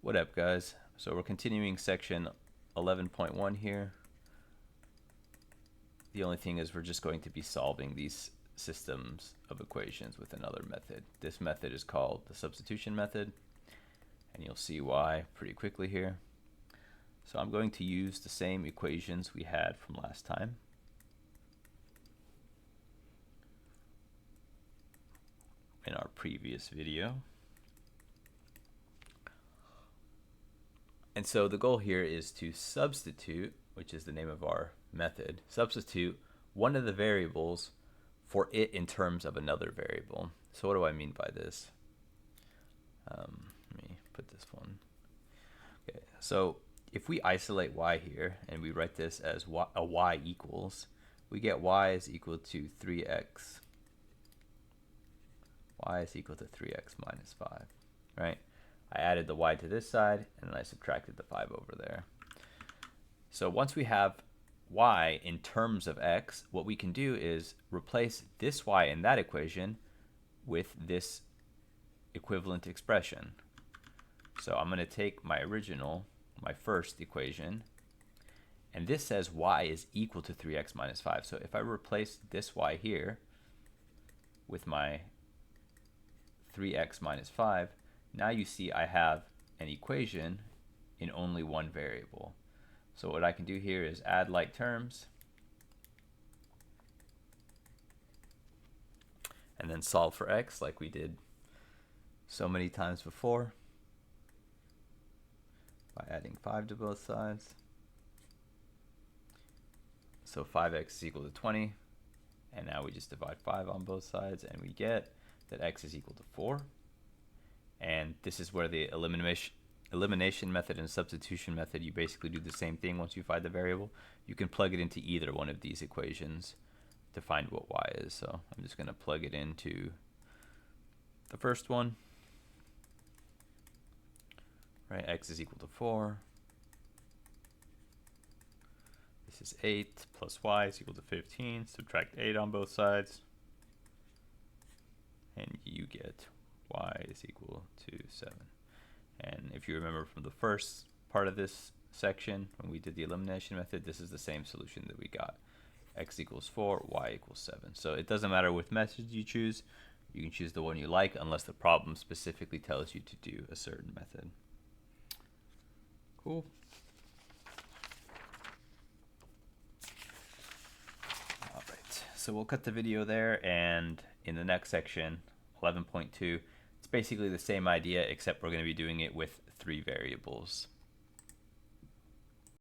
What up, guys? So we're continuing section 11.1 here. The only thing is we're just going to be solving these systems of equations with another method. This method is called the substitution method, and you'll see why pretty quickly here. So I'm going to use the same equations we had from last time. In our previous video. And so the goal here is to substitute, which is the name of our method, substitute one of the variables for it in terms of another variable. So what do I mean by this? Let me put this one. Okay, so if we isolate y here and we write this as a y equals, we get y is equal to 3x. Y is equal to 3x minus 5, right? I added the y to this side, and then I subtracted the 5 over there. So once we have y in terms of x, what we can do is replace this y in that equation with this equivalent expression. So I'm going to take my first equation, and this says y is equal to 3x minus 5. So if I replace this y here with my 3x minus 5, now you see I have an equation in only one variable. So what I can do here is add like terms and then solve for x like we did so many times before by adding 5 to both sides. So 5x is equal to 20, and now we just divide 5 on both sides, and we get that x is equal to 4. And this is where the elimination method and substitution method, you basically do the same thing. Once you find the variable, you can plug it into either one of these equations to find what y is. So I'm just going to plug it into the first one. Right, x is equal to 4. This is 8 plus y is equal to 15. Subtract 8 on both sides, and you get y is equal to 7. And if you remember from the first part of this section, when we did the elimination method, this is the same solution that we got. X equals 4, y equals 7. So it doesn't matter which method you choose. You can choose the one you like unless the problem specifically tells you to do a certain method. Cool. All right, so we'll cut the video there, and in the next section, 11.2, it's basically the same idea, except we're going to be doing it with 3 variables.